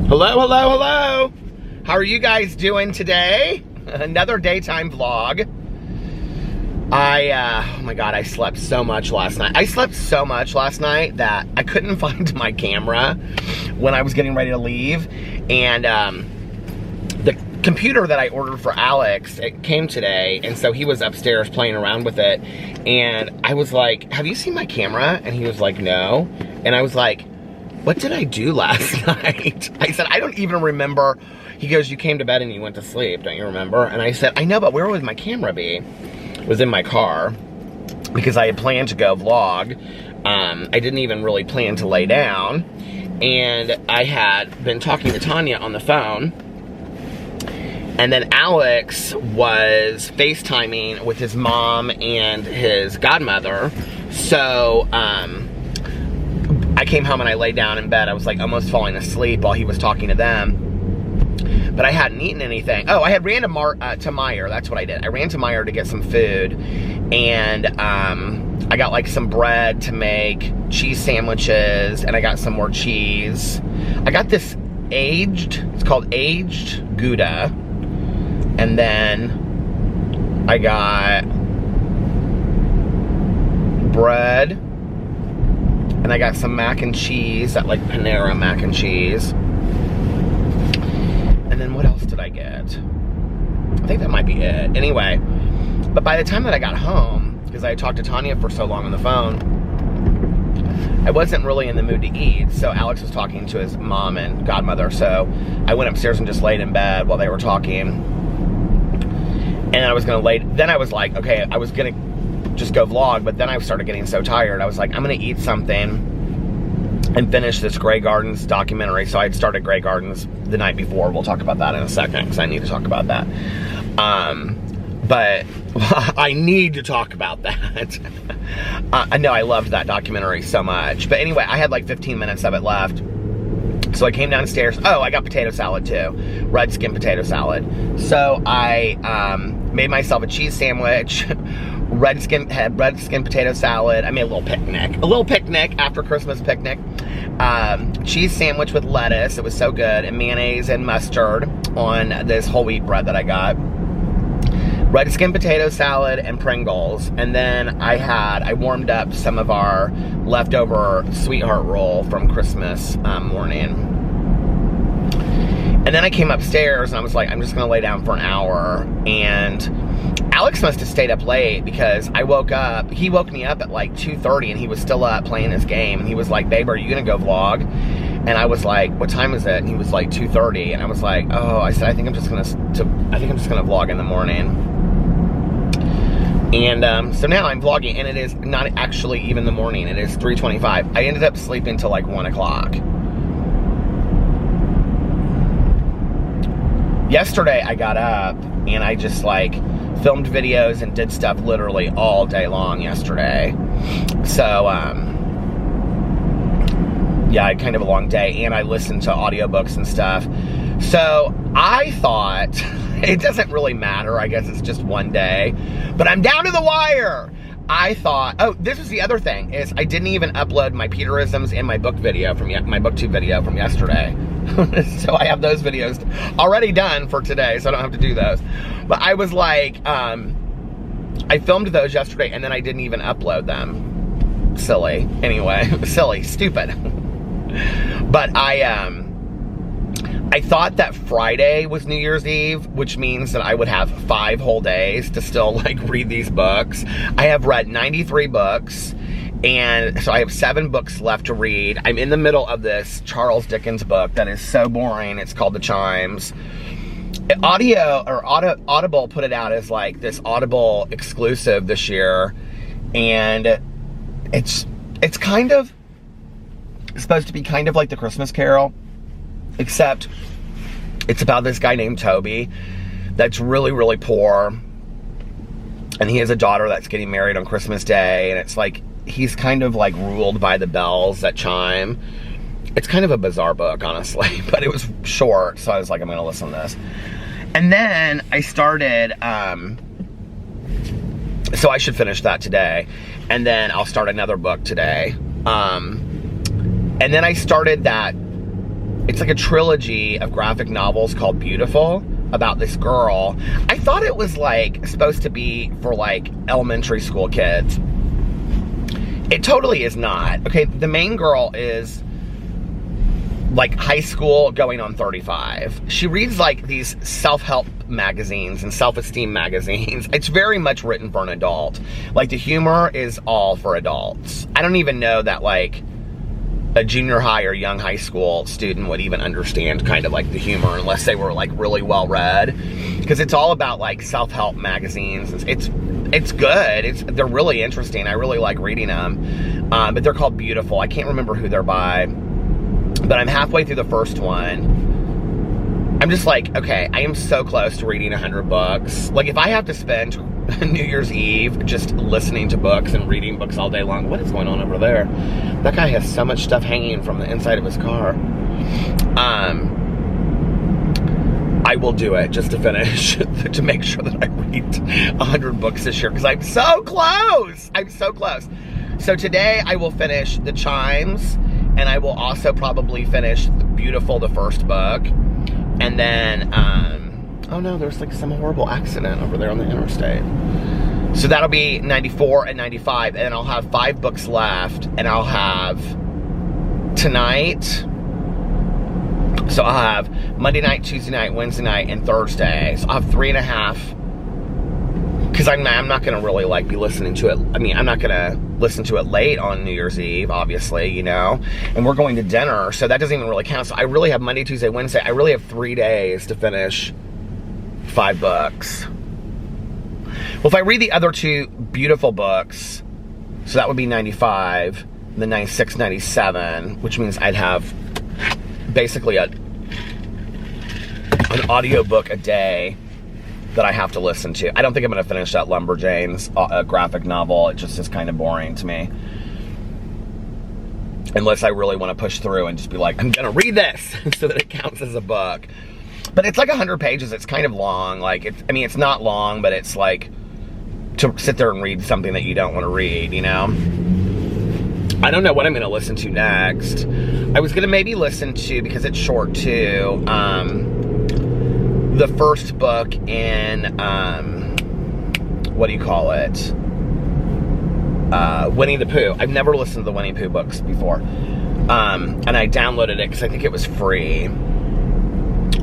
Hello, hello, hello. How are you guys doing today? Another daytime vlog. Oh my God, I slept so much last night. I slept so much last night that I couldn't find my camera when I was getting ready to leave. And the computer that I ordered for Alex, it came today. And so he was upstairs playing around with it. And I was like, have you seen my camera? And he was like, no. And I was like, what did I do last night? I said, I don't even remember. He goes, you came to bed and you went to sleep, don't you remember? And I said, I know, but where would my camera be? It was in my car because I had planned to go vlog. I didn't even really plan to lay down. And I had been talking to Tanya on the phone. And then Alex was FaceTiming with his mom and his godmother. So, I came home and I laid down in bed. I was like almost falling asleep while he was talking to them. But I hadn't eaten anything. Oh, I had ran to Meijer. That's what I did. I ran to Meijer to get some food. And I got like some bread to make cheese sandwiches. And I got some more cheese. I got this it's called aged Gouda. And then I got bread. And I got some mac and cheese, that like Panera mac and cheese. And then what else did I get? I think that might be it. Anyway, but by the time that I got home, because I had talked to Tanya for so long on the phone, I wasn't really in the mood to eat. So Alex was talking to his mom and godmother. So I went upstairs and just laid in bed while they were talking. And I was then I was like, okay, I was gonna just go vlog, but then I started getting so tired. I was like, I'm gonna eat something and finish this Grey Gardens documentary. So I had started Grey Gardens the night before. We'll talk about that in a second because I need to talk about that. But I need to talk about that. I know I loved that documentary so much. But anyway, I had like 15 minutes of it left. So I came downstairs. Oh, I got potato salad too. Red skin potato salad. So I made myself a cheese sandwich. Red skin potato salad. I made a little picnic after Christmas picnic. Cheese sandwich with lettuce. It was so good. And mayonnaise and mustard on this whole wheat bread that I got. Red skin potato salad and Pringles. And then I warmed up some of our leftover sweetheart roll from Christmas morning. And then I came upstairs and I was like, I'm just gonna lay down for an hour. And Alex must have stayed up late because I woke up, he woke me up at like 2:30 and he was still up playing his game. And he was like, babe, are you gonna go vlog? And I was like, what time is it? And he was like 2:30. And I was like, oh, I said, I think I'm just gonna vlog in the morning. And so now I'm vlogging and it is not actually even the morning. It is 3:25. I ended up sleeping till like 1 o'clock. Yesterday I got up and I just like filmed videos and did stuff literally all day long yesterday. So, yeah, I had kind of a long day and I listened to audiobooks and stuff. So I thought, it doesn't really matter, I guess it's just one day, but I'm down to the wire. I thought, oh, this was the other thing, is I didn't even upload my Peterisms and my book video from my booktube video from yesterday. So I have those videos already done for today, so I don't have to do those. But I was like, I filmed those yesterday and then I didn't even upload them. Silly. Anyway, silly, stupid. But I thought that Friday was New Year's Eve, which means that I would have 5 whole days to still like read these books. I have read 93 books. And so I have 7 books left to read. I'm in the middle of this Charles Dickens book that is so boring. It's called The Chimes. Audible put it out as like this Audible exclusive this year. And it's kind of supposed to be kind of like The Christmas Carol, except it's about this guy named Toby that's really, really poor. And he has a daughter that's getting married on Christmas Day. And it's like, he's kind of like ruled by the bells that chime. It's kind of a bizarre book, honestly, but it was short, so I was like, I'm gonna listen to this. And then I started, so I should finish that today, and then I'll start another book today. And then I started that it's like a trilogy of graphic novels called Beautiful, about this girl. I thought it was like supposed to be for like elementary school kids. It totally is not. Okay, the main girl is like high school going on 35. She reads like these self-help magazines and self-esteem magazines. It's very much written for an adult. Like, the humor is all for adults. I don't even know that like a junior high or young high school student would even understand kind of like the humor unless they were like really well read, because it's all about like self-help magazines. It's good. They're really interesting. I really like reading them. But they're called Beautiful. I can't remember who they're by, but I'm halfway through the first one. I'm just like, okay, I am so close to reading 100 books. Like, if I have to spend New Year's Eve just listening to books and reading books all day long. What is going on over there? That guy has so much stuff hanging from the inside of his car. I will do it just to finish, to make sure that I read 100 books this year, because I'm so close. I'm so close. So today I will finish The Chimes, and I will also probably finish Beautiful, the first book. And then, oh no, there's like some horrible accident over there on the interstate. So that'll be 94 and 95, and I'll have 5 books left, and I'll have tonight. So I'll have Monday night, Tuesday night, Wednesday night, and Thursday. So I'll have 3.5, because I'm not going to really like be listening to it. I mean, I'm not going to listen to it late on New Year's Eve, obviously, you know, and we're going to dinner, so that doesn't even really count. So I really have Monday, Tuesday, Wednesday. I really have 3 days to finish 5 books. Well, if I read the other 2 Beautiful books, so that would be 95, and then 96, 97, which means I'd have basically an audiobook a day that I have to listen to. I don't think I'm going to finish that Lumberjanes graphic novel. It just is kind of boring to me. Unless I really want to push through and just be like, I'm going to read this so that it counts as a book. But it's like 100 pages. It's kind of long. Like, I mean, it's not long, but it's like to sit there and read something that you don't want to read, you know? I don't know what I'm going to listen to next. I was going to maybe listen to, because it's short too, the first book in, what do you call it? Winnie the Pooh. I've never listened to the Winnie the Pooh books before. And I downloaded it because I think it was free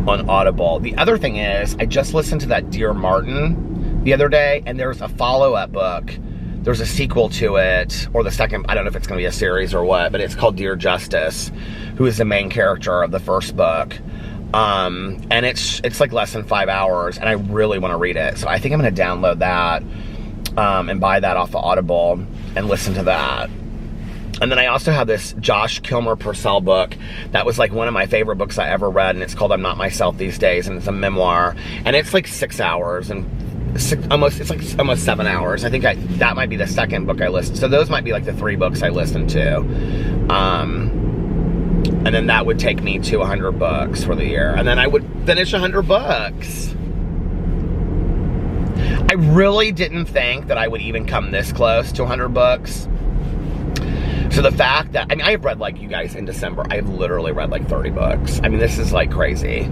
on Audible. The other thing is, I just listened to that Dear Martin the other day, and there's a follow-up book. There's a sequel to it, or the second, I don't know if it's going to be a series or what, but it's called Dear Justice, who is the main character of the first book. And it's like less than 5 hours, and I really want to read it. So I think I'm going to download that and buy that off of Audible and listen to that. And then I also have this Josh Kilmer Purcell book that was like one of my favorite books I ever read, and it's called I'm Not Myself These Days, and it's a memoir, and it's like 6 hours, and it's like almost 7 hours. I think that might be the second book I listened. So those might be like the 3 books I listened to. And then that would take me to 100 books for the year. And then I would finish 100 books. I really didn't think that I would even come this close to 100 books. So the fact that, I mean, I have read, like, you guys, in December, I have literally read like 30 books. I mean, this is like crazy.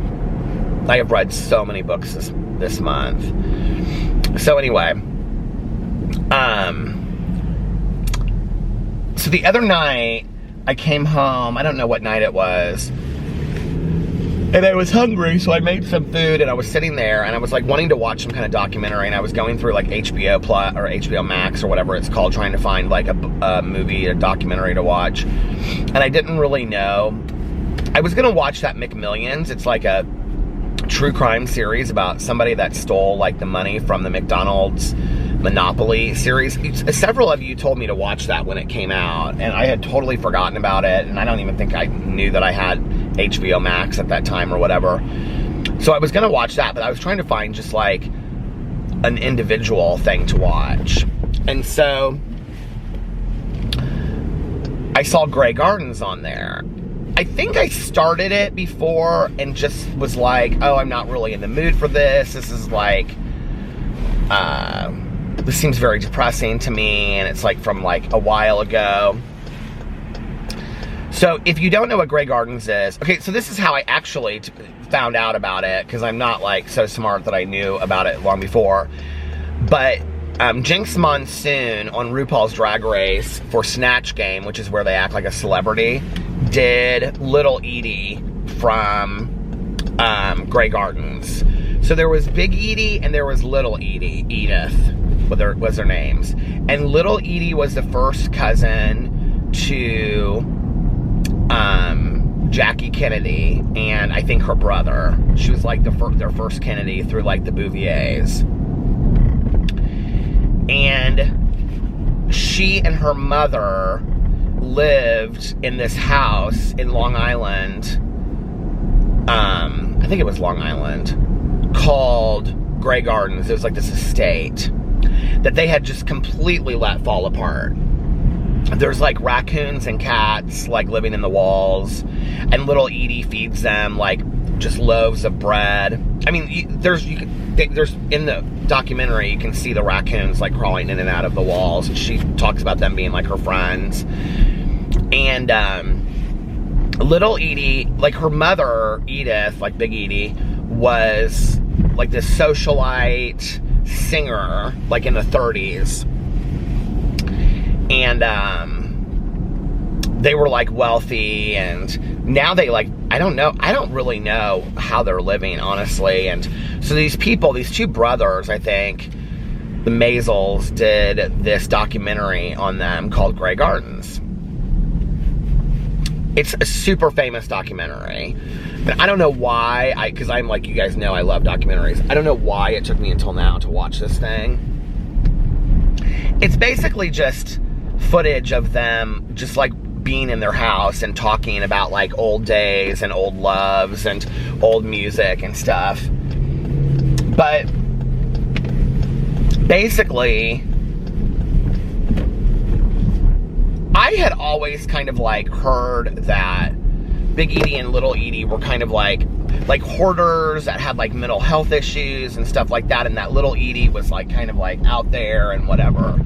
I have read so many books this month. So anyway, so the other night, I came home, I don't know what night it was, and I was hungry, so I made some food, and I was sitting there, and I was like wanting to watch some kind of documentary, and I was going through like HBO Plus, or HBO Max, or whatever it's called, trying to find like a movie, a documentary to watch, and I didn't really know. I was gonna watch that McMillions. It's like a true crime series about somebody that stole like the money from the McDonald's Monopoly series. Several of you told me to watch that when it came out, and I had totally forgotten about it, and I don't even think I knew that I had HBO Max at that time or whatever. So I was gonna watch that, but I was trying to find just like an individual thing to watch. And so I saw Grey Gardens on there. I think I started it before and just was like, oh, I'm not really in the mood for this. This is like, this seems very depressing to me, and it's like from like a while ago. So if you don't know what Grey Gardens is, okay, so this is how I actually found out about it, because I'm not like so smart that I knew about it long before. But Jinx Monsoon on RuPaul's Drag Race for Snatch Game, which is where they act like a celebrity, did Little Edie from Grey Gardens. So there was Big Edie and there was Little Edie, Edith was their names. And Little Edie was the first cousin to Jackie Kennedy and I think her brother. She was like their first Kennedy through like the Bouviers. And she and her mother lived in this house in Long Island. I think it was Long Island, called Grey Gardens. It was like this estate that they had just completely let fall apart. There's like raccoons and cats like living in the walls, and Little Edie feeds them like just loaves of bread. I mean, there's in the documentary you can see the raccoons like crawling in and out of the walls, and she talks about them being like her friends. And Little Edie, like her mother Edith, like Big Edie, was like this socialite singer like in the 30s. And they were like wealthy, and now they like, I don't really know how they're living, honestly. And so these people, these two brothers, I think the Maisels, did this documentary on them called Grey Gardens. It's a super famous documentary, but I don't know why, because I'm like, you guys know I love documentaries. I don't know why it took me until now to watch this thing. It's basically just footage of them just like being in their house and talking about like old days and old loves and old music and stuff. But basically, I had always kind of like heard that Big Edie and Little Edie were kind of like hoarders that had like mental health issues and stuff like that, and that Little Edie was like kind of like out there and whatever.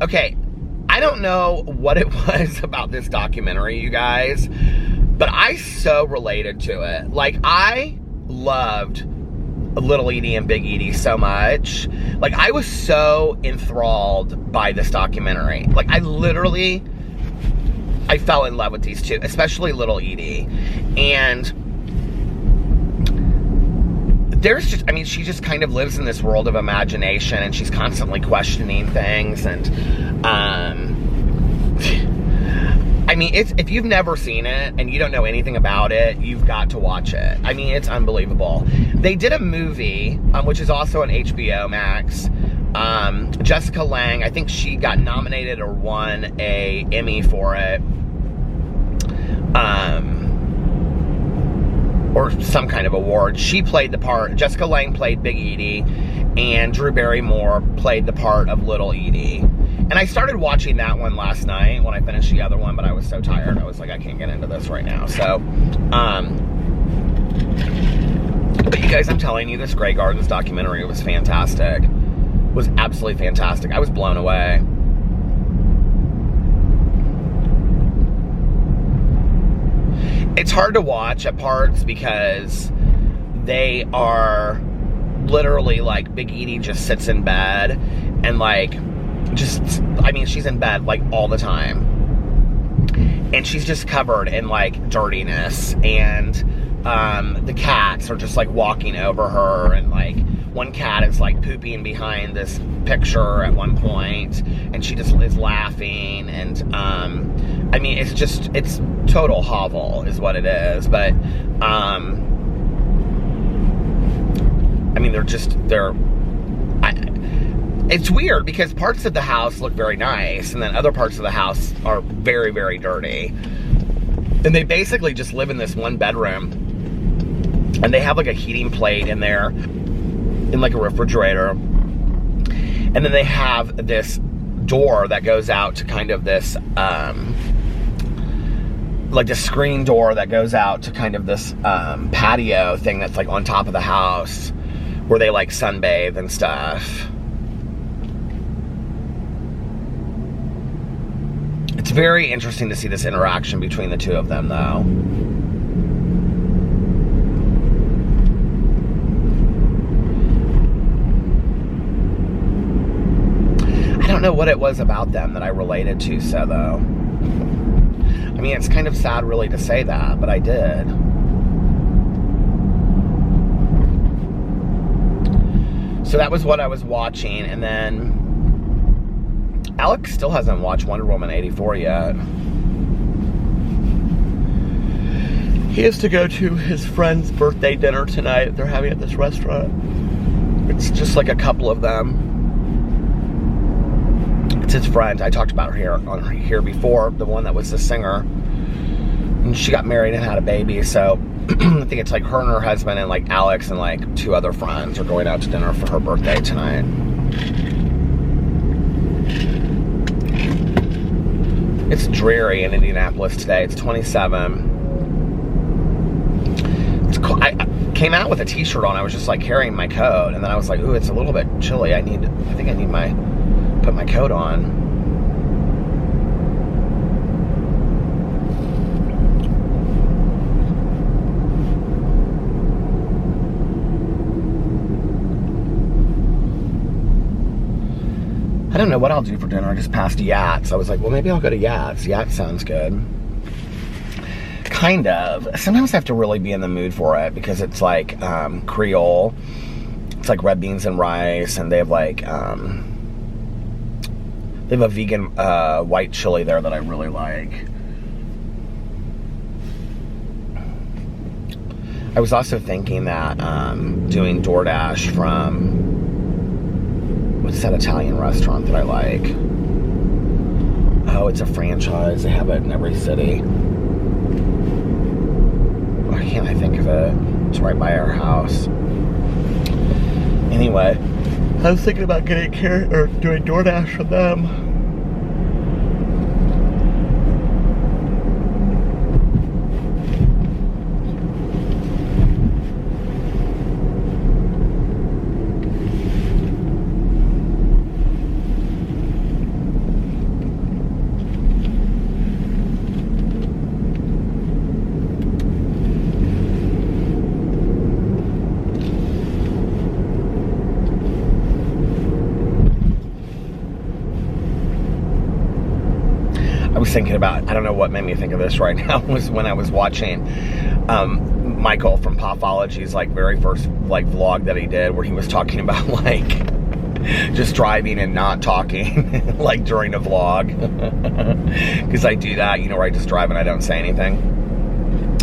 Okay, I don't know what it was about this documentary, you guys, but I so related to it. Like, I loved Little Edie and Big Edie so much. Like, I was so enthralled by this documentary. Like, I fell in love with these two, especially Little Edie. And there's just, I mean, she just kind of lives in this world of imagination, and she's constantly questioning things. And I mean, if you've never seen it and you don't know anything about it, you've got to watch it. I mean, it's unbelievable. They did a movie, which is also on HBO Max. Jessica Lange, I think she got nominated or won a Emmy for it. Or some kind of award. She played the part, Jessica Lange played Big Edie, and Drew Barrymore played the part of Little Edie. And I started watching that one last night when I finished the other one, but I was so tired. I was like, I can't get into this right now. So, but you guys, I'm telling you, this Grey Gardens documentary was fantastic. It was absolutely fantastic. I was blown away. It's hard to watch at parts because they are literally like, Big Edie just sits in bed and like, just, I mean, she's in bed like all the time, and she's just covered in like dirtiness, and the cats are just like walking over her, and like one cat is like pooping behind this picture at one point, and she just is laughing. And I mean, it's total hovel is what it is. But I mean, it's weird because parts of the house look very nice, and then other parts of the house are very, very dirty. And they basically just live in this one bedroom, and they have like a heating plate in there, in like a refrigerator. And then they have this door that goes out to kind of this, like a screen door that goes out to kind of this patio thing that's like on top of the house, where they like sunbathe and stuff. It's very interesting to see this interaction between the two of them, though. I don't know what it was about them that I related to so, though. I mean, it's kind of sad really to say that, but I did. So that was what I was watching, and then Alex still hasn't watched Wonder Woman 84 yet. He has to go to his friend's birthday dinner tonight they're having at this restaurant. It's just like a couple of them. It's his friend. I talked about her on here before, the one that was the singer. And she got married and had a baby, so I think it's like her and her husband and like Alex and like 2 other friends are going out to dinner for her birthday tonight. It's dreary in Indianapolis today. It's 27. It's cool. I came out with a t-shirt on. I was just like carrying my coat, and then I was like, ooh, it's a little bit chilly. I think I need put my coat on. I don't know what I'll do for dinner. I just passed Yats. I was like, well, maybe I'll go to Yats. Yats sounds good. Kind of. Sometimes I have to really be in the mood for it because it's like Creole. It's like red beans and rice, and they have like a vegan white chili there that I really like. I was also thinking that doing DoorDash from, what's that Italian restaurant that I like? Oh, it's a franchise. They have it in every city. Why can't I think of it? It's right by our house. Anyway, I was thinking about doing DoorDash from them. I was thinking about, I don't know what made me think of this right now, was when I was watching Michael from Popology's like very first like vlog that he did, where he was talking about like just driving and not talking like during a vlog, because I do that, you know, where I just drive and I don't say anything.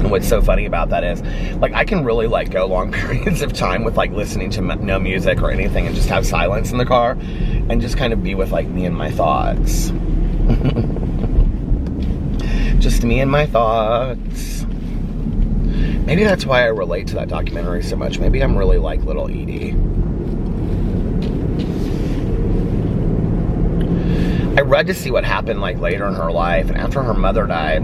And what's so funny about that is, like, I can really like go long periods of time with like listening to no music or anything and just have silence in the car and just kind of be with like me and my thoughts. Just me and my thoughts. Maybe that's why I relate to that documentary so much. Maybe I'm really like little Edie. I read to see what happened like later in her life, and after her mother died,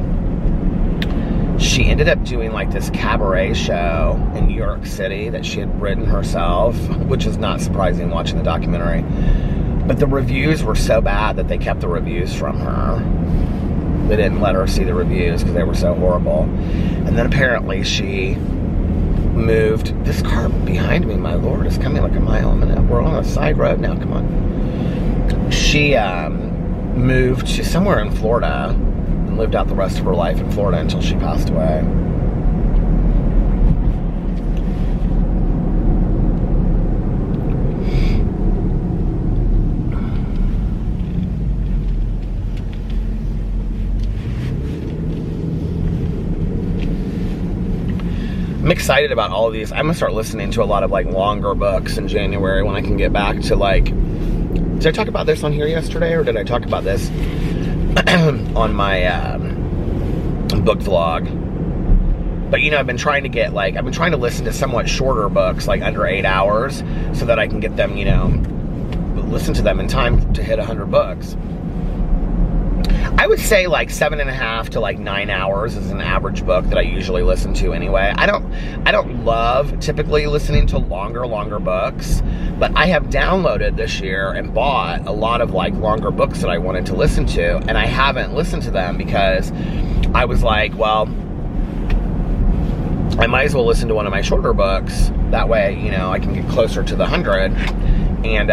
she ended up doing like this cabaret show in New York City that she had written herself, which is not surprising watching the documentary. But the reviews were so bad that they kept the reviews from her. They didn't let her see the reviews because they were so horrible. And then apparently she moved. This car behind me, my lord, is coming like a mile a minute. We're on a side road now, come on. She moved to somewhere in Florida and lived out the rest of her life in Florida until she passed away. I'm excited about all of these. I'm gonna start listening to a lot of like longer books in January when I can get back to like, did I talk about this on here yesterday, or did I talk about this on my book vlog? But you know, I've been trying to listen to somewhat shorter books, like under 8 hours, so that I can get them, you know, listen to them in time to hit 100 books. I would say like 7.5 to like 9 hours is an average book that I usually listen to anyway. I don't love typically listening to longer books, but I have downloaded this year and bought a lot of like longer books that I wanted to listen to, and I haven't listened to them because I was like, well, I might as well listen to one of my shorter books. That way, you know, I can get closer to the 100. And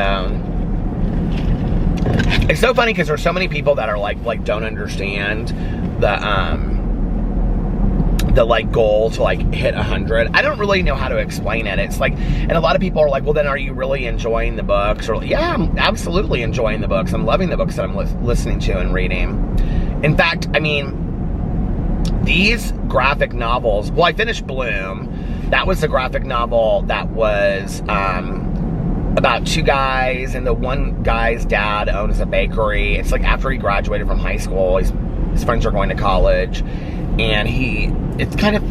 it's so funny because there's so many people that are like don't understand the like goal to like hit 100. I don't really know how to explain it. It's like, and a lot of people are like, well, then are you really enjoying the books? Or yeah, I'm absolutely enjoying the books. I'm loving the books that I'm listening to and reading. In fact, I mean, these graphic novels, well, I finished Bloom. That was the graphic novel that was about two guys, and the one guy's dad owns a bakery. It's like after he graduated from high school, his friends are going to college, and it's kind of,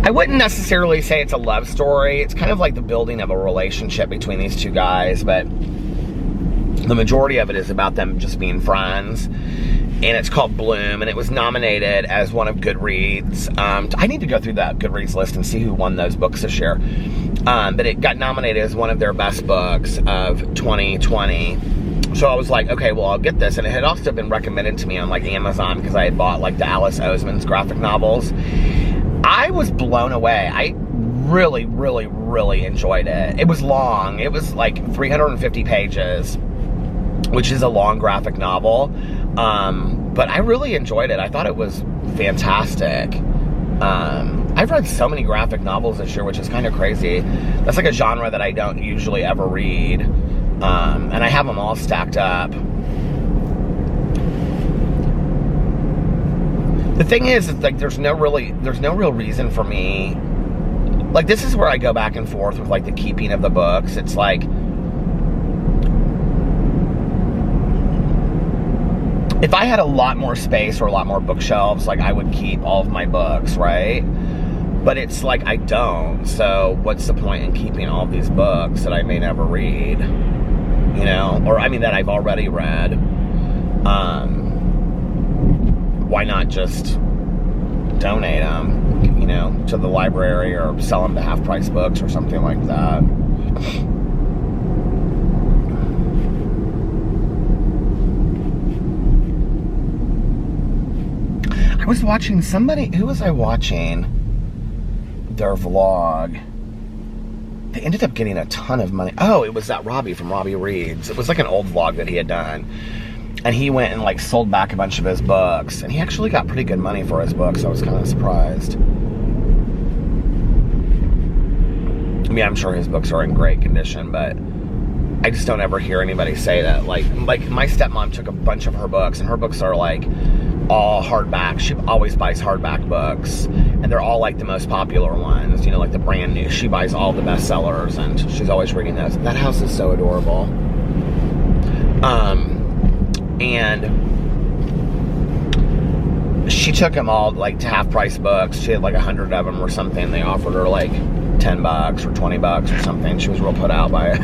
I wouldn't necessarily say it's a love story. It's kind of like the building of a relationship between these two guys, but the majority of it is about them just being friends. And it's called Bloom, and it was nominated as one of Goodreads. I need to go through that Goodreads list and see who won those books this year. But it got nominated as one of their best books of 2020. So I was like, okay, well, I'll get this. And it had also been recommended to me on like Amazon because I had bought like the Alice Oseman's graphic novels. I was blown away. I really, really, really enjoyed it. It was long. It was like 350 pages, which is a long graphic novel. But I really enjoyed it. I thought it was fantastic. I've read so many graphic novels this year, which is kind of crazy. That's like a genre that I don't usually ever read. And I have them all stacked up. The thing is, it's like there's no real reason for me. Like, this is where I go back and forth with like the keeping of the books. It's like, if I had a lot more space or a lot more bookshelves, like I would keep all of my books, right? But it's like I don't. So what's the point in keeping all of these books that I may never read? You know, or I mean that I've already read. Why not just donate them, you know, to the library or sell them to half-price books or something like that? I was watching somebody, who was I watching? Their vlog. They ended up getting a ton of money. Oh, it was that Robbie from Robbie Reads. It was like an old vlog that he had done. And he went and like sold back a bunch of his books. And he actually got pretty good money for his books. I was kind of surprised. I mean, I'm sure his books are in great condition, but I just don't ever hear anybody say that. Like my stepmom took a bunch of her books, and her books are like all hardback. She always buys hardback books, and they're all like the most popular ones, you know, like the brand new. She buys all the bestsellers, and she's always reading those. That house is so adorable. And she took them all like to half-price books. She had like 100 of them or something. They offered her like $10 or $20 or something. She was real put out by it.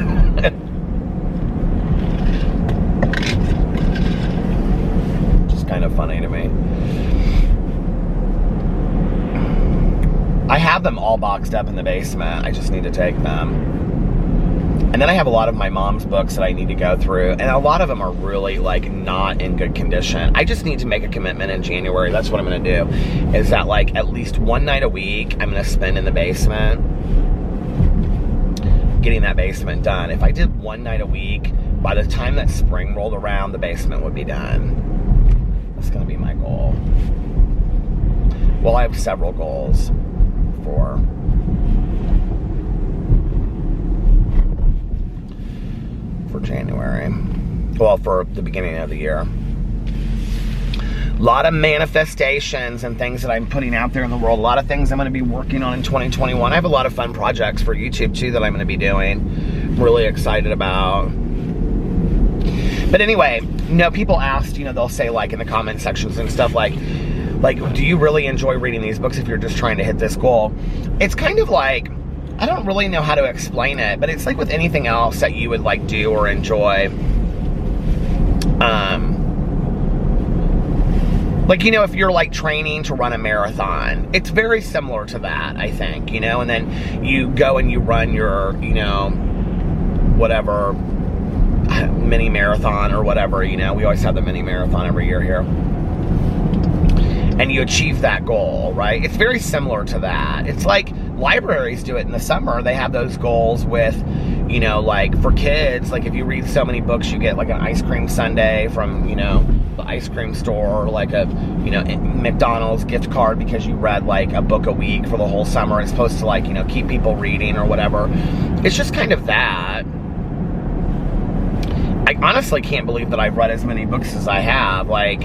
Just kind of funny to me. I have them all boxed up in the basement. I just need to take them. And then I have a lot of my mom's books that I need to go through, and a lot of them are really like not in good condition. I just need to make a commitment in January. That's what I'm going to do, is that like at least one night a week I'm going to spend in the basement getting that basement done. If I did one night a week, by the time that spring rolled around, the basement would be done. That's going to be my goal. Well, I have several goals for January. Well, for the beginning of the year. A lot of manifestations and things that I'm putting out there in the world. A lot of things I'm going to be working on in 2021. I have a lot of fun projects for YouTube too that I'm going to be doing. I'm really excited about. But anyway, you know, people asked, you know, they'll say like in the comment sections and stuff like, do you really enjoy reading these books if you're just trying to hit this goal? It's kind of like, I don't really know how to explain it, but it's like with anything else that you would like do or enjoy. like, you know, if you're like training to run a marathon, it's very similar to that, I think, you know, and then you go and you run your, you know, whatever, mini marathon or whatever, you know, we always have the mini marathon every year here. And you achieve that goal, right? It's very similar to that. It's like libraries do it in the summer. They have those goals with, you know, like for kids, like if you read so many books, you get like an ice cream sundae from, you know, the ice cream store, or like a, you know, McDonald's gift card because you read like a book a week for the whole summer. It's supposed to, like, you know, keep people reading or whatever. It's just kind of that. I honestly can't believe that I've read as many books as I have. Like,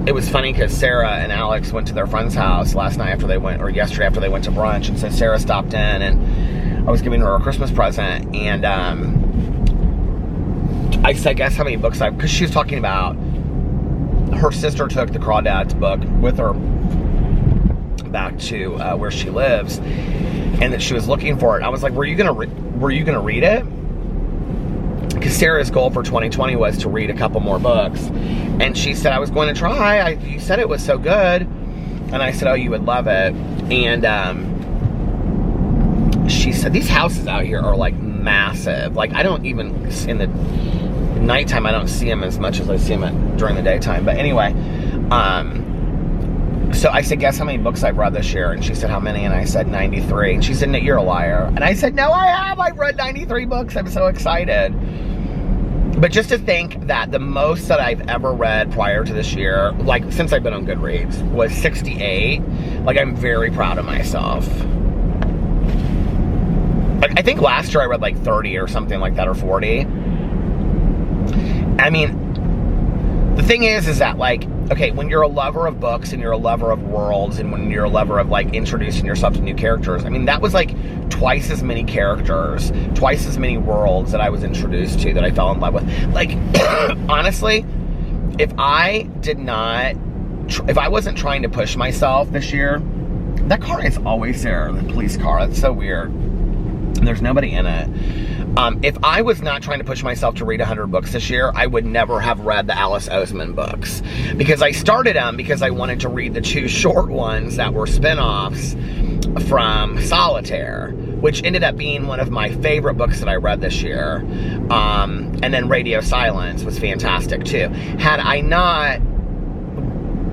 it was funny because Sarah and Alex went to their friend's house last night after they went, or yesterday after they went to brunch, and so Sarah stopped in and I was giving her a Christmas present, and I said, guess how many books I've, because she was talking about her sister took the Crawdads book with her back to where she lives, and that she was looking for it. I was like, were you gonna read it? Because Sarah's goal for 2020 was to read a couple more books. And she said, I was going to try. You said it was so good. And I said, oh, you would love it. And she said, these houses out here are like massive. Like, I don't even, in the nighttime, I don't see them as much as I see them during the daytime. But anyway, so I said, guess how many books I've read this year? And she said, how many? And I said, 93. And she said, no, you're a liar. And I said, no, I have. I've read 93 books. I'm so excited. But just to think that the most that I've ever read prior to this year, like since I've been on Goodreads, was 68. Like, I'm very proud of myself. Like, I think last year I read like 30 or something like that, or 40. I mean, the thing is that, like, okay, when you're a lover of books and you're a lover of worlds and when you're a lover of, like, introducing yourself to new characters, I mean, that was, like, twice as many characters, twice as many worlds that I was introduced to that I fell in love with. Like, honestly, if I wasn't trying to push myself this year, that car is always there, the police car. That's so weird. And there's nobody in it. If I was not trying to push myself to read 100 books this year, I would never have read the Alice Oseman books. Because I started them because I wanted to read the 2 short ones that were spin-offs from Solitaire, which ended up being one of my favorite books that I read this year. And then Radio Silence was fantastic too. Had I not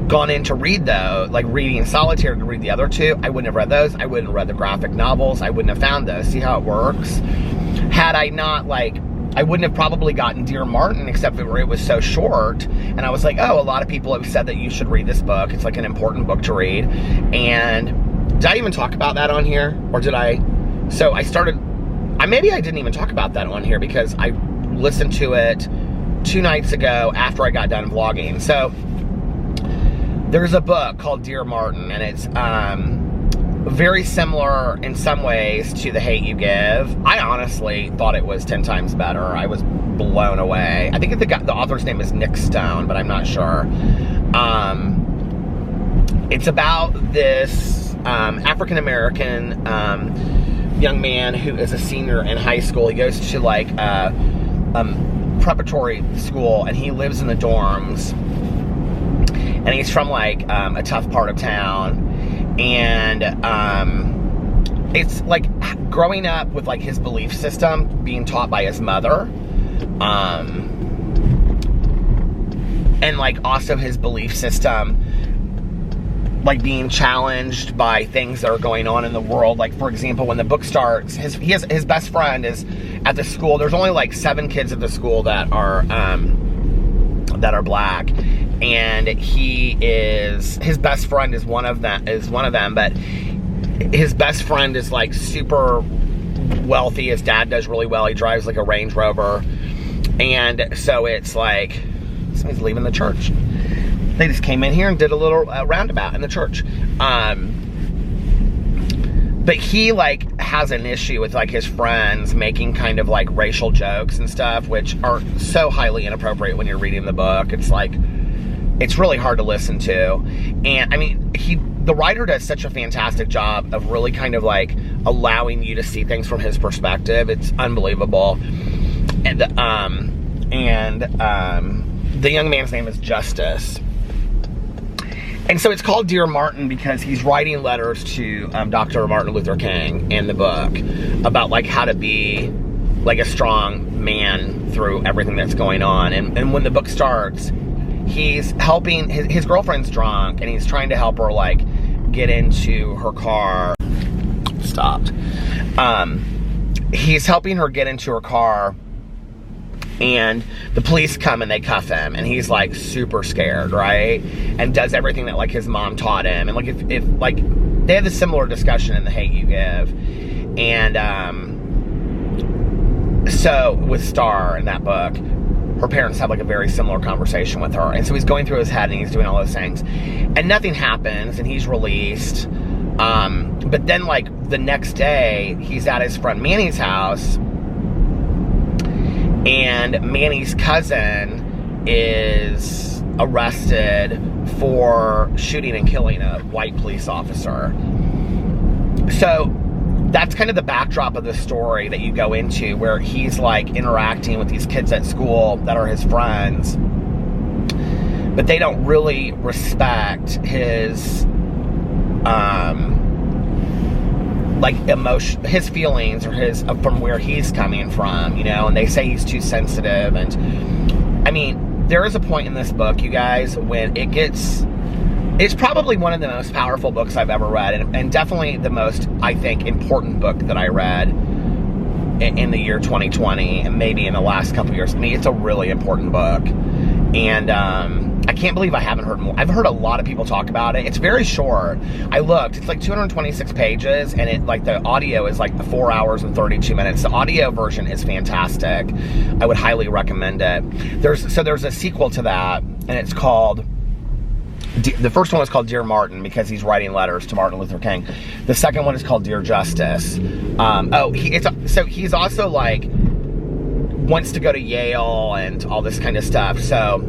gone in to read though, like reading Solitaire to read the other 2, I wouldn't have read those. I wouldn't have read the graphic novels. I wouldn't have found those. See how it works? Had I not, like, I wouldn't have probably gotten Dear Martin, except that it was so short. And I was like, oh, a lot of people have said that you should read this book. It's like an important book to read. And did I even talk about that on here? Or did I? So I started, maybe I didn't even talk about that on here because I listened to it 2 nights ago after I got done vlogging. So there's a book called Dear Martin, and it's very similar in some ways to The Hate U Give. I honestly thought it was 10 times better. I was blown away. I think the author's name is Nick Stone, but I'm not sure. It's about this African-American young man who is a senior in high school. He goes to like preparatory school, and he lives in the dorms. And he's from like a tough part of town. And it's like growing up with like his belief system being taught by his mother, and like also his belief system like being challenged by things that are going on in the world. Like, for example, when the book starts, his best friend is at the school. There's only like 7 kids at the school that are black. And his best friend is one of them, but his best friend is like super wealthy. His dad does really well. He drives like a Range Rover. And so it's like, somebody's leaving the church. They just came in here and did a little roundabout in the church. But he like has an issue with like his friends making kind of like racial jokes and stuff, which are so highly inappropriate when you're reading the book. It's like, it's really hard to listen to. And I mean, the writer does such a fantastic job of really kind of like allowing you to see things from his perspective. It's unbelievable. And the young man's name is Justice. And so it's called Dear Martin because he's writing letters to Dr. Martin Luther King in the book about like how to be like a strong man through everything that's going on. And when the book starts, he's helping, his girlfriend's drunk and he's trying to help her like get into her car. Stopped. He's helping her get into her car, and the police come and they cuff him, and he's like super scared, right? And does everything that like his mom taught him. And like if like they have a similar discussion in The Hate U Give. And so with Star in that book, her parents have like a very similar conversation with her. And so he's going through his head and he's doing all those things. And nothing happens and he's released. But then like the next day, he's at his friend Manny's house, and Manny's cousin is arrested for shooting and killing a white police officer. So that's kind of the backdrop of the story that you go into, where he's like interacting with these kids at school that are his friends, but they don't really respect his like emotion, his feelings, or his from where he's coming from, you know. And they say he's too sensitive. And I mean, there is a point in this book, you guys, when it gets, it's probably one of the most powerful books I've ever read, and definitely the most, I think, important book that I read in the year 2020, and maybe in the last couple years. I mean, it's a really important book. And I can't believe I haven't heard more. I've heard a lot of people talk about it. It's very short. I looked, it's like 226 pages, and it like the audio is like 4 hours and 32 minutes. The audio version is fantastic. I would highly recommend it. There's a sequel to that, and it's called, the first one was called Dear Martin because he's writing letters to Martin Luther King. The second one is called Dear Justice. So he's also like wants to go to Yale and all this kind of stuff. So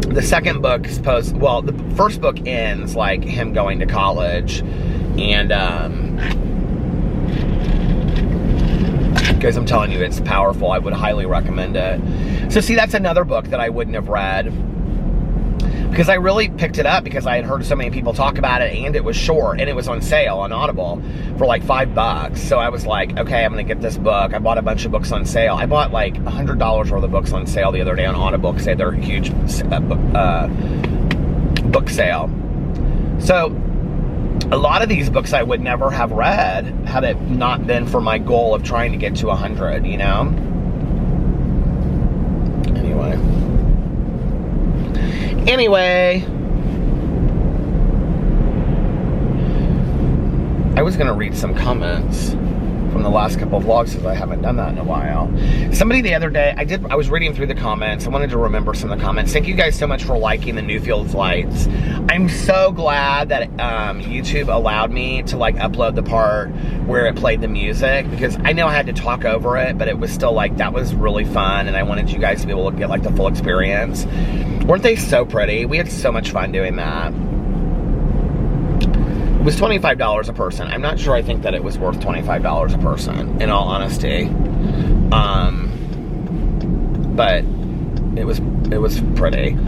the second book the first book ends like him going to college, and because I'm telling you, it's powerful. I would highly recommend it. So see, that's another book that I wouldn't have read, because I really picked it up because I had heard so many people talk about it, and it was short, and it was on sale on Audible for like $5. So I was like, okay, I'm gonna get this book. I bought a bunch of books on sale. I bought like $100 worth of books on sale the other day on Audible because they had their huge book sale. So a lot of these books I would never have read had it not been for my goal of trying to get to 100, you know? Anyway, I was going to read some comments from the last couple of vlogs because I haven't done that in a while. Somebody the other day, I was reading through the comments. I wanted to remember some of the comments. Thank you guys so much for liking the Newfields lights. I'm so glad that YouTube allowed me to like upload the part where it played the music, because I know I had to talk over it, but it was still like, that was really fun, and I wanted you guys to be able to get like the full experience. Weren't they so pretty? We had so much fun doing that. It was $25 a person. I'm not sure I think that it was worth $25 a person, in all honesty. But it was pretty.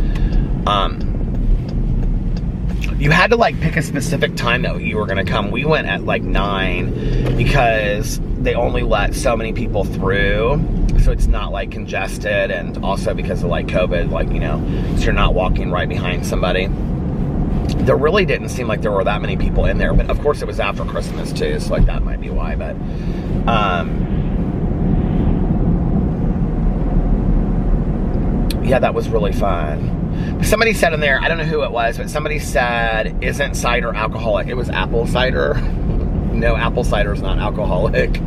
You had to like pick a specific time that you were gonna come. We went at like 9 because they only let so many people through, so it's not like congested, and also because of like COVID, like, you know, so you're not walking right behind somebody. There really didn't seem like there were that many people in there, but of course it was after Christmas too, so like that might be why. But yeah, that was really fun. Somebody said in there, I don't know who it was, but somebody said, isn't cider alcoholic? It was apple cider. No, apple cider is not alcoholic.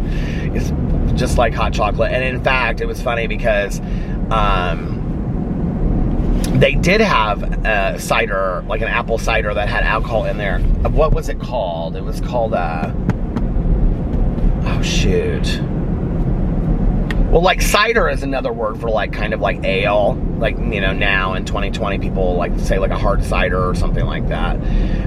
It's just like hot chocolate. And in fact, it was funny because they did have cider, like an apple cider that had alcohol in there. What was it called? It was called, oh shoot. Well, like cider is another word for like kind of like ale. Like, you know, now in 2020, people like to say like a hard cider or something like that.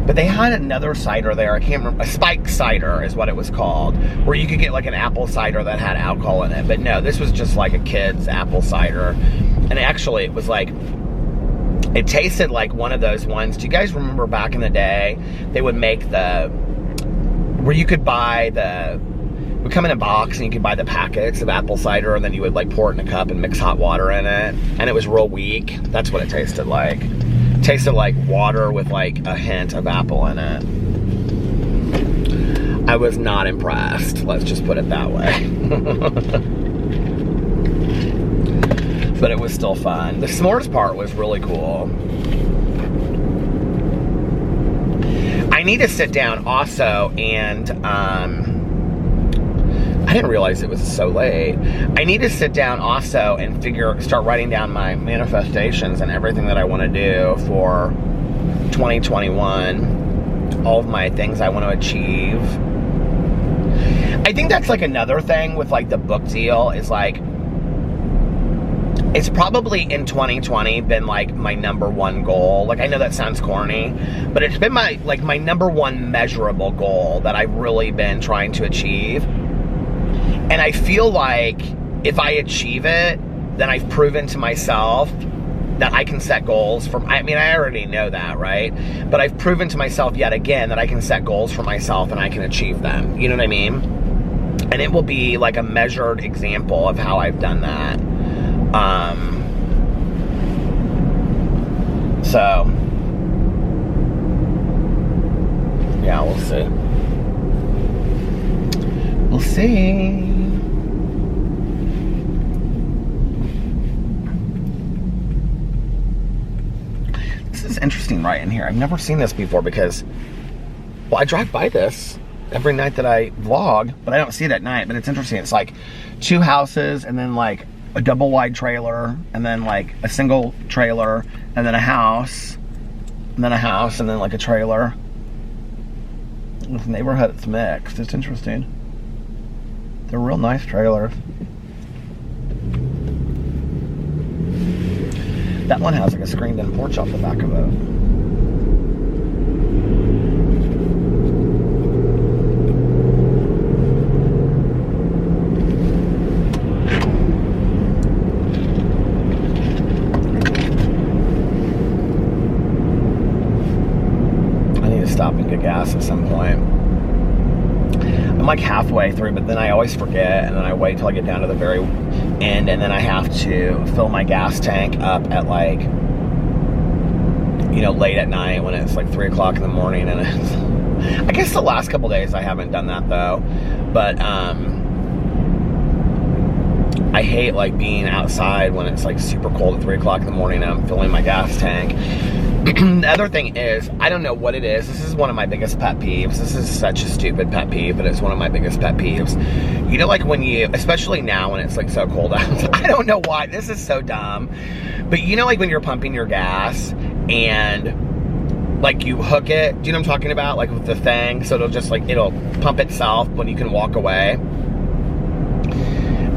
But they had another cider there. I can't remember. A spiked cider is what it was called, where you could get like an apple cider that had alcohol in it. But no, this was just like a kid's apple cider. And actually, it was like It tasted like one of those ones. Do you guys remember back in the day, they would make where you could buy it would come in a box and you could buy the packets of apple cider and then you would like pour it in a cup and mix hot water in it. And it was real weak. That's what it tasted like. It tasted like water with like a hint of apple in it. I was not impressed. Let's just put it that way. But it was still fun. The s'mores part was really cool. I need to sit down also and, I didn't realize it was so late. I need to sit down also and start writing down my manifestations and everything that I want to do for 2021. All of my things I want to achieve. I think that's like another thing with like the book deal is like, it's probably in 2020 been like my #1 goal. Like I know that sounds corny, but it's been my #1 measurable goal that I've really been trying to achieve. And I feel like if I achieve it, then I've proven to myself that I can set goals I mean, I already know that, right? But I've proven to myself yet again that I can set goals for myself and I can achieve them. You know what I mean? And it will be like a measured example of how I've done that. So, yeah, we'll see. We'll see. This is interesting right in here. I've never seen this before because, well, I drive by this every night that I vlog, but I don't see it at night. But it's interesting. It's like 2 houses and then like a double wide trailer and then like a single trailer and then a house and then a house and then like a trailer. This neighborhood, it's mixed. It's interesting. They're real nice trailers. That one has like a screened-in porch off the back of it. Stop and get gas at some point. I'm like halfway through, but then I always forget, and then I wait till I get down to the very end, and then I have to fill my gas tank up at like, you know, late at night when it's like 3 o'clock in the morning, and it's, I guess the last couple days I haven't done that though, but I hate like being outside when it's like super cold at 3 o'clock in the morning and I'm filling my gas tank. The other thing is, I don't know what it is. This is one of my biggest pet peeves. This is such a stupid pet peeve, but it's one of my biggest pet peeves. You know, like when you, especially now when it's like so cold out, I don't know why, this is so dumb, but you know, like when you're pumping your gas and like you hook it, do you know what I'm talking about? Like with the thing, so it'll just like, it'll pump itself when you can walk away.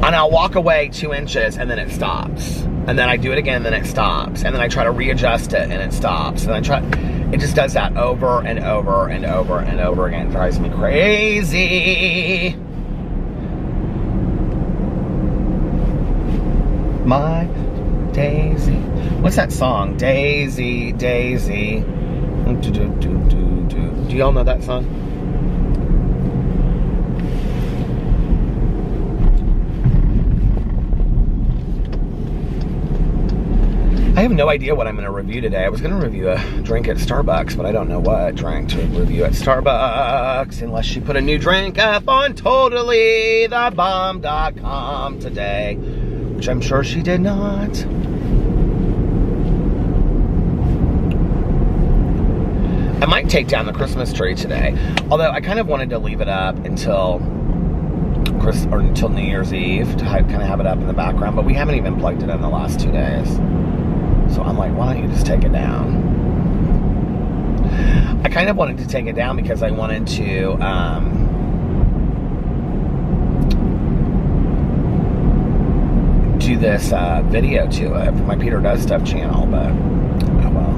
And I'll walk away 2 inches and then it stops. And then I do it again, and then it stops. And then I try to readjust it, and it stops. And it just does that over and over and over and over again. It drives me crazy. My Daisy. What's that song? Daisy, Daisy. Do y'all know that song? I have no idea what I'm going to review today. I was going to review a drink at Starbucks, but I don't know what drink to review at Starbucks unless she put a new drink up on totallythebomb.com today, which I'm sure she did not. I might take down the Christmas tree today, although I kind of wanted to leave it up until New Year's Eve to kind of have it up in the background, but we haven't even plugged it in the last 2 days. So I'm like, why don't you just take it down? I kind of wanted to take it down because I wanted to do this video to it for my Peter Does Stuff channel, but oh well.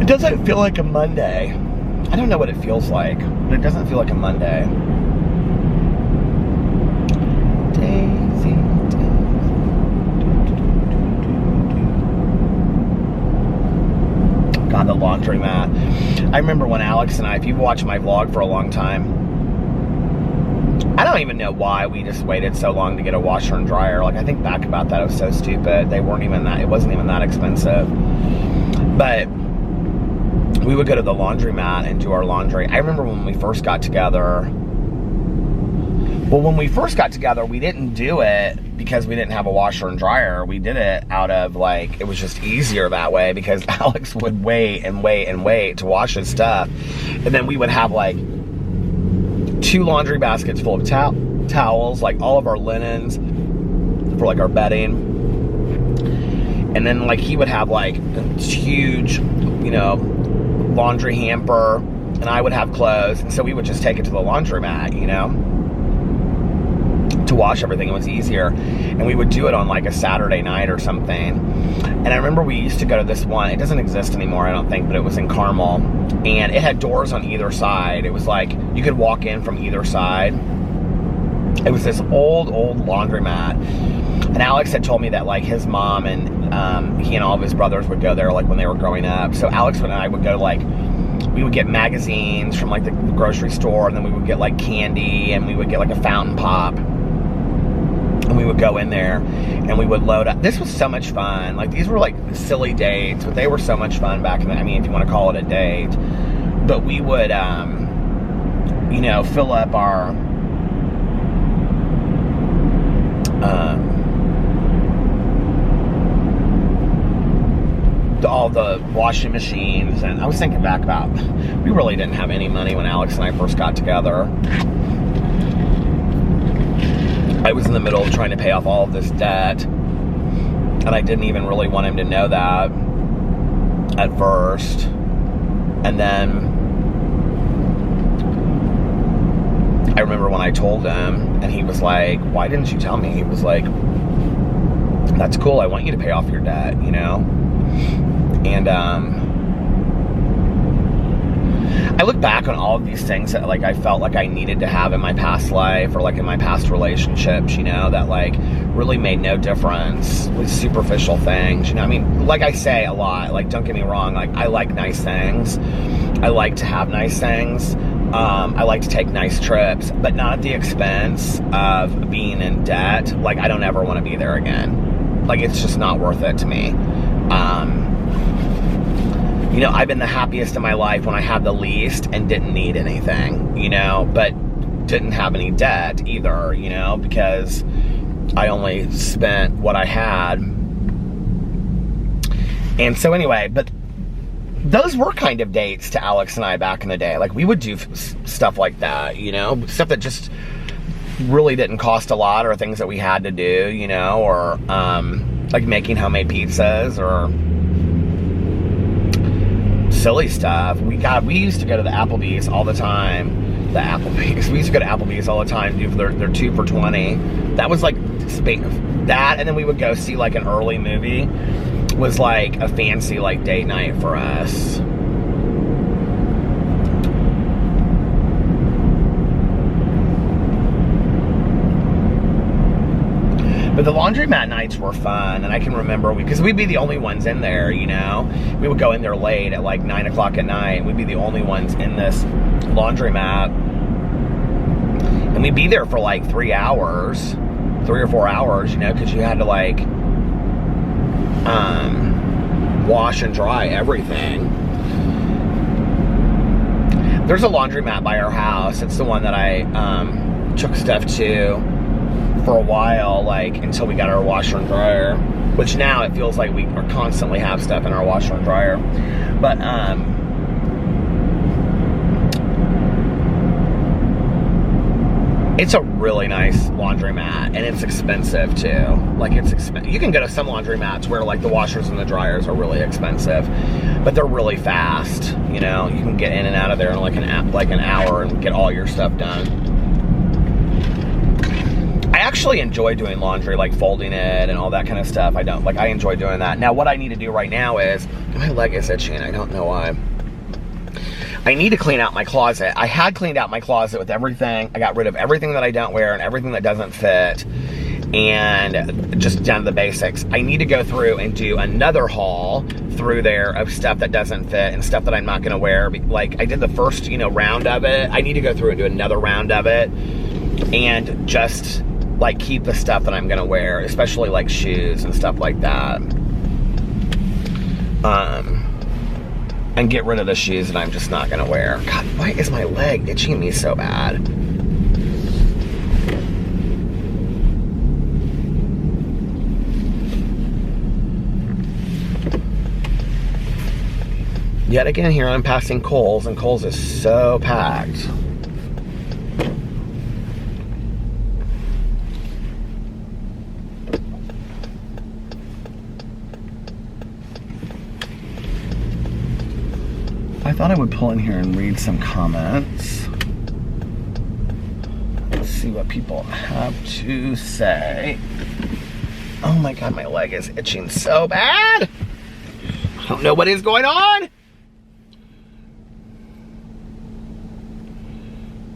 It doesn't feel like a Monday. I don't know what it feels like, but it doesn't feel like a Monday. the laundromat. I remember when Alex and I, if you've watched my vlog for a long time, I don't even know why we just waited so long to get a washer and dryer. Like, I think back about that, it was so stupid. They weren't even that, it wasn't even that expensive. But we would go to the laundromat and do our laundry. I remember when we first got together. Well, when we first got together, we didn't do it because we didn't have a washer and dryer. We did it out of, like, it was just easier that way because Alex would wait and wait and wait to wash his stuff. And then we would have, like, 2 laundry baskets full of towels, like all of our linens for, like, our bedding. And then, like, he would have, like, a huge, you know, laundry hamper, and I would have clothes. And so we would just take it to the laundromat, you know, to wash everything. It was easier. And we would do it on, like, a Saturday night or something. And I remember we used to go to this one. It doesn't exist anymore, I don't think, but it was in Carmel. And it had doors on either side. It was like you could walk in from either side. It was this old laundromat. And Alex had told me that, like, his mom and he and all of his brothers would go there, like, when they were growing up. So Alex and I would go, like, we would get magazines from, like, the grocery store, and then we would get, like, candy, and we would get, like, a fountain pop. And we would go in there and we would load up. This was so much fun. Like, these were, like, silly dates, but they were so much fun back in the, I mean, if you want to call it a date. But we would, you know, fill up our, all the washing machines. And I was thinking back about, we really didn't have any money when Alex and I first got together. I was in the middle of trying to pay off all of this debt, and I didn't even really want him to know that at first. And then I remember when I told him, and he was like, why didn't you tell me? He was like, that's cool, I want you to pay off your debt, you know? And I look back on all of these things that, like, I felt like I needed to have in my past life, or, like, in my past relationships, you know, that, like, really made no difference with superficial things, you know. I mean, like I say a lot, like, don't get me wrong, like, I like nice things. I like to have nice things. I like to take nice trips, but not at the expense of being in debt. Like, I don't ever want to be there again. Like, it's just not worth it to me. You know, I've been the happiest in my life when I had the least and didn't need anything, you know, but didn't have any debt either, you know, because I only spent what I had. And so anyway, but those were kind of dates to Alex and I back in the day. Like, we would do stuff like that, you know, stuff that just really didn't cost a lot, or things that we had to do, you know, or like making homemade pizzas, or silly stuff. We used to go to the Applebee's all the time. We used to go to Applebee's all the time, do their 2 for $20. That was like that, and then we would go see, like, an early movie. Was like a fancy, like, date night for us. But the laundromat nights were fun, and I can remember because we'd be the only ones in there, you know. We would go in there late at, like, 9 o'clock at night. We'd be the only ones in this laundromat, and we'd be there for, like, 3 or 4 hours, you know, because you had to, like, wash and dry everything. There's a laundromat by our house. It's the one that I took stuff to for a while, like, until we got our washer and dryer, which now it feels like we constantly have stuff in our washer and dryer. But it's a really nice laundromat, and it's expensive too. Like, it's expensive. You can go to some laundromats where, like, the washers and the dryers are really expensive, but they're really fast. You know, you can get in and out of there in like an hour and get all your stuff done. I actually enjoy doing laundry, like folding it and all that kind of stuff. I enjoy doing that. Now, what I need to do right now is, my leg is itching. I don't know why. I need to clean out my closet. I had cleaned out my closet with everything. I got rid of everything that I don't wear and everything that doesn't fit. and just down to the basics. I need to go through and do another haul through there of stuff that doesn't fit and stuff that I'm not gonna wear. Like, I did the first, you know, round of it. I need to go through and do another round of it and just like keep the stuff that I'm gonna wear, especially like shoes and stuff like that. And get rid of the shoes that I'm just not gonna wear. God, why is my leg itching me so bad? Yet again, here I'm passing Kohl's, and Kohl's is so packed. I thought I would pull in here and read some comments. Let's see what people have to say. Oh my God, my leg is itching so bad. I don't know what is going on.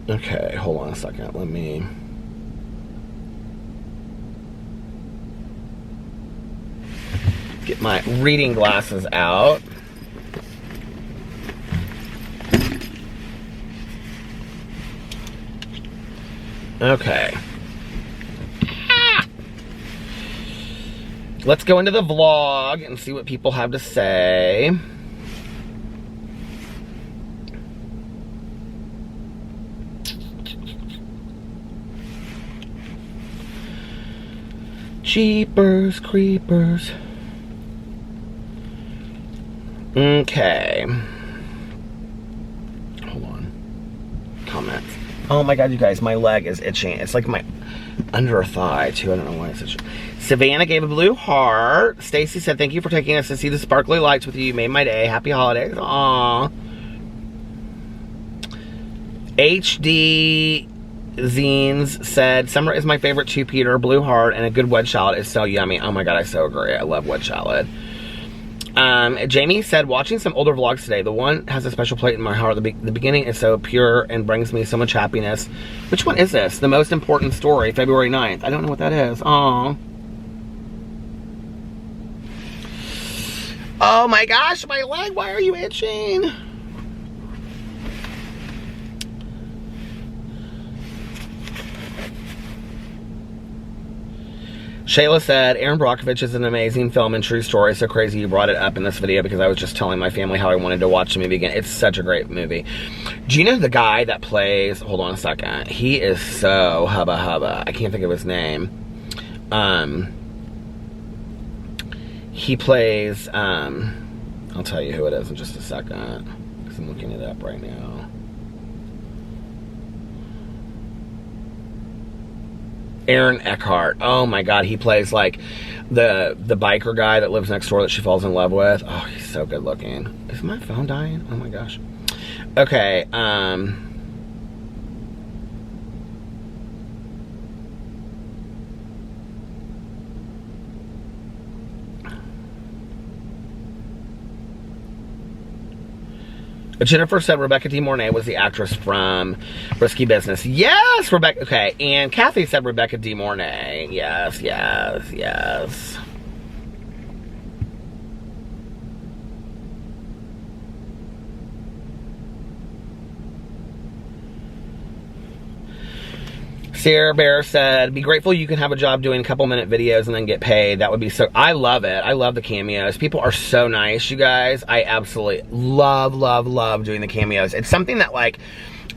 Okay, hold on a second. Let me... get my reading glasses out. Okay. Let's go into the vlog and see what people have to say. Jeepers creepers. Okay. Hold on. Comments. Oh my God, you guys, my leg is itching. It's like my under thigh, too. I don't know why it's itching. Savannah gave a blue heart. Stacy said, thank you for taking us to see the sparkly lights with you. You made my day. Happy holidays. Aww. HD Zines said, summer is my favorite too, Peter. Blue heart and a good wedge salad is so yummy. Oh my God, I so agree. I love wedge salad. Jamie said, watching some older vlogs today, the one has a special place in my heart. The beginning is so pure and brings me so much happiness. Which one is this? The Most Important Story, February 9th. I don't know what that is. Aww. Oh my gosh, my leg, why are you itching? Shayla said, Aaron Brockovich is an amazing film and true story. So crazy you brought it up in this video because I was just telling my family how I wanted to watch the movie again. It's such a great movie. Do you know the guy that plays, hold on a second, he is so hubba hubba. I can't think of his name. He plays, I'll tell you who it is in just a second because I'm looking it up right now. Aaron Eckhart. Oh my God, he plays like the biker guy that lives next door that she falls in love with. Oh, he's so good looking. Is my phone dying? Oh my gosh. Okay, Jennifer said Rebecca De Mornay was the actress from Risky Business. Yes, Rebecca. Okay, and Kathy said Rebecca De Mornay. Yes, yes, yes. Sarah Bear said, be grateful you can have a job doing a couple-minute videos and then get paid. That would be so... I love it. I love the cameos. People are so nice, you guys. I absolutely love, love, love doing the cameos. It's something that, like,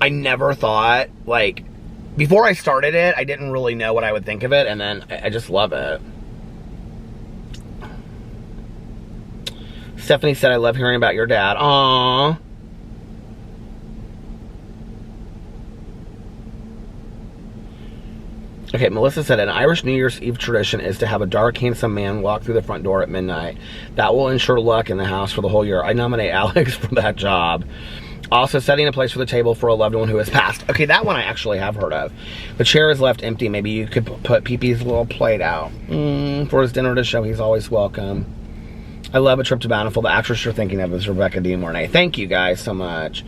I never thought, like... Before I started it, I didn't really know what I would think of it, and then I just love it. Stephanie said, I love hearing about your dad. Aww. Okay, Melissa said, an Irish New Year's Eve tradition is to have a dark, handsome man walk through the front door at midnight. That will ensure luck in the house for the whole year. I nominate Alex for that job. Also, setting a place for the table for a loved one who has passed. Okay, that one I actually have heard of. The chair is left empty. Maybe you could put Pee-Pee's little plate out for his dinner to show he's always welcome. I love A Trip to Bountiful. The actress you're thinking of is Rebecca De Mornay. Thank you guys so much.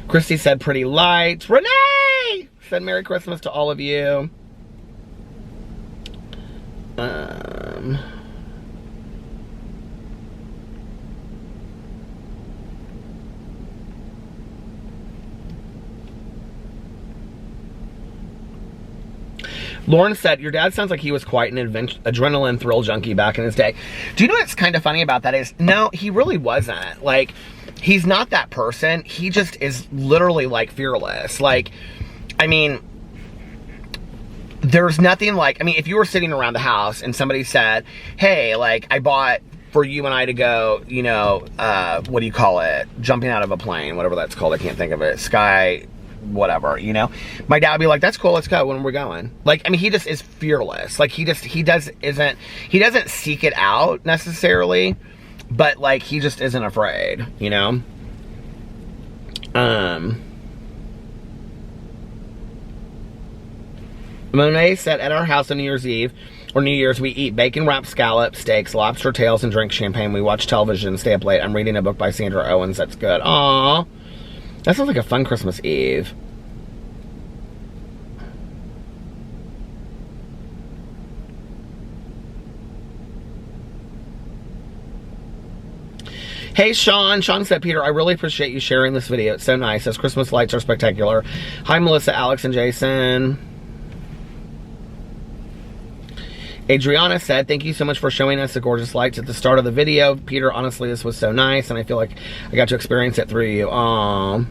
Christy said, pretty lights. Renee said, Merry Christmas to all of you. Lauren said, your dad sounds like he was quite an adrenaline thrill junkie back in his day. Do you know what's kind of funny about that is, no, he really wasn't. Like, he's not that person. He just is literally, like, fearless. Like, I mean, there's nothing like, I mean, if you were sitting around the house and somebody said, hey, like, I bought for you and I to go, you know, what do you call it? Jumping out of a plane, whatever that's called. I can't think of it. Sky... whatever, you know, my dad would be like, that's cool, let's go. When we're going, like, I mean, he just is fearless. Like, he doesn't seek it out necessarily, but like, he just isn't afraid, you know. Monet said, at our house on New Year's Eve or New Year's, we eat bacon wrapped scallops, steaks, lobster tails, and drink champagne. We watch television, stay up late. I'm reading a book by Sandra Owens. That's good. Aww. That sounds like a fun Christmas Eve. Hey, Sean. Sean said, Peter, I really appreciate you sharing this video. It's so nice. Those Christmas lights are spectacular. Hi, Melissa, Alex, and Jason. Adriana said, thank you so much for showing us the gorgeous lights at the start of the video. Peter, honestly, this was so nice, and I feel like I got to experience it through you. Aww.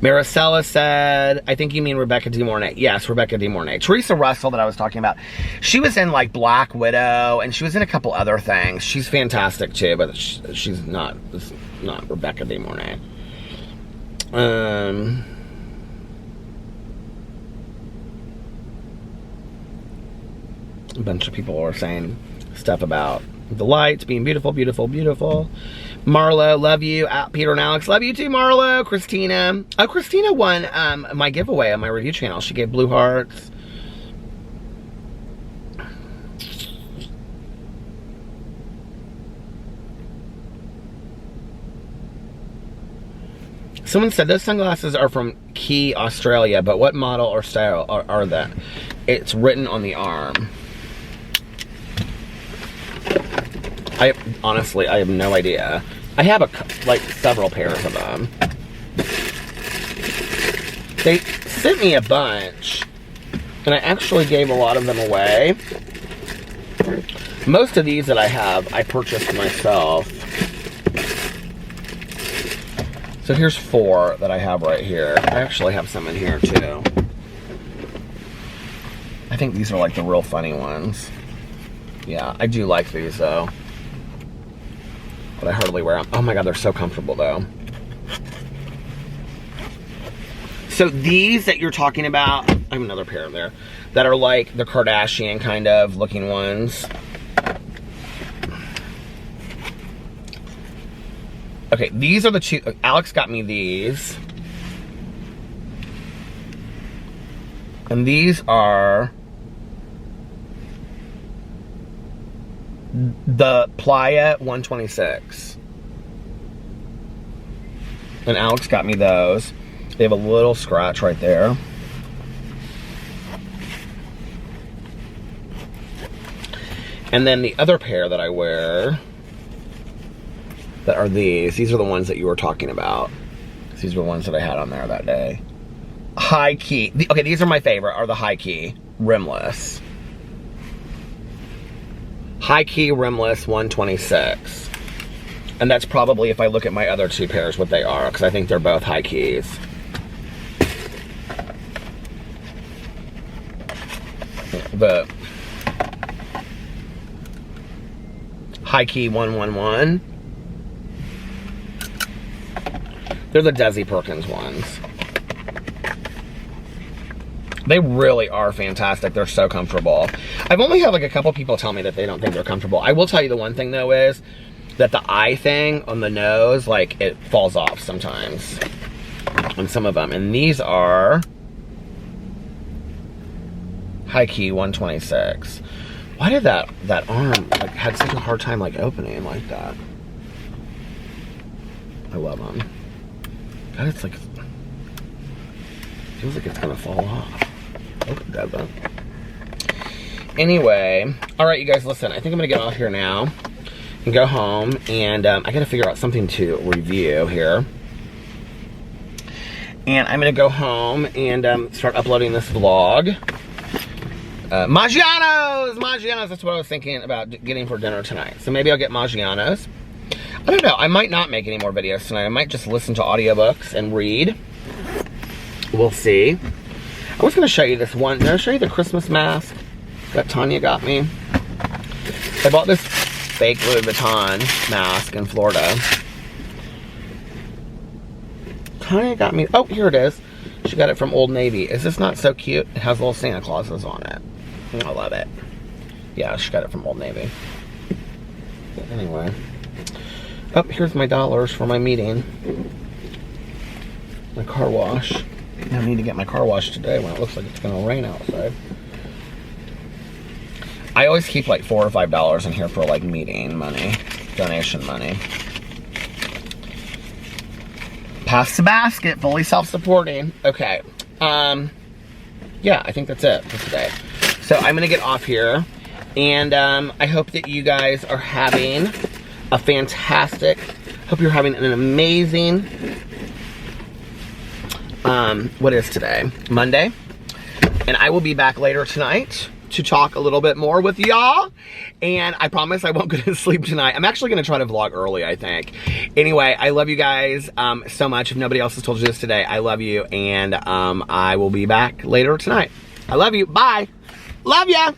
Maricela said, I think you mean Rebecca De Mornay. Yes, Rebecca De Mornay. Teresa Russell that I was talking about, she was in like Black Widow, and she was in a couple other things. She's fantastic too, but she's not Rebecca De Mornay. A bunch of people were saying stuff about the lights being beautiful, beautiful, beautiful. Marlo, love you. Peter and Alex, love you too, Marlo. Christina. Oh, Christina won my giveaway on my review channel. She gave blue hearts. Someone said those sunglasses are from Key, Australia, but what model or style are that? It's written on the arm. Honestly, I have no idea. I have like several pairs of them. They sent me a bunch, and I actually gave a lot of them away. Most of these that I have, I purchased myself. So here's 4 that I have right here. I actually have some in here too. I think these are like the real funny ones. Yeah, I do like these though. But I hardly wear them. Oh my God, they're so comfortable though. So these that you're talking about, I have another pair there, that are like the Kardashian kind of looking ones. Okay, these are the 2, Alex got me these. And these are the Playa 126. And Alex got me those. They have a little scratch right there. And then the other pair that I wear that are these. These are the ones that you were talking about. These were the ones that I had on there that day. High key. Okay, these are my favorite, are the high key rimless. High key rimless 126. And that's probably, if I look at my other 2 pairs, what they are, because I think they're both high keys. The high key 111. They're the Desi Perkins ones. They really are fantastic. They're so comfortable. I've only had like a couple people tell me that they don't think they're comfortable. I will tell you the one thing though is that the eye thing on the nose, like it falls off sometimes on some of them. And these are high key 126. Why did that arm like had such a hard time like opening like that? I love them. God, it's like, feels like it's gonna fall off. Oh, it doesn't. Anyway, all right, you guys, listen. I think I'm gonna get off here now and go home, and I gotta figure out something to review here. And I'm gonna go home and start uploading this vlog. Maggiano's! Maggiano's, that's what I was thinking about getting for dinner tonight. So maybe I'll get Maggiano's. I don't know, I might not make any more videos tonight. I might just listen to audiobooks and read. We'll see. I was gonna show you this one. Did I show you the Christmas mask that Tanya got me? I bought this fake Louis Vuitton mask in Florida. Tanya got me, oh, here it is. She got it from Old Navy. Is this not so cute? It has little Santa Clauses on it. I love it. Yeah, she got it from Old Navy. But anyway. Oh, here's my dollars for my meeting. My car wash. I need to get my car washed today when it looks like it's gonna rain outside. I always keep like $4 or $5 in here for like meeting money, donation money. Pass the basket, fully self-supporting. Okay, yeah, I think that's it for today. So I'm gonna get off here, and I hope that you guys are having a fantastic, hope you're having an amazing, what is today? Monday. And I will be back later tonight to talk a little bit more with y'all. And I promise I won't go to sleep tonight. I'm actually gonna try to vlog early, I think. Anyway, I love you guys so much. If nobody else has told you this today, I love you. And I will be back later tonight. I love you. Bye. Love ya.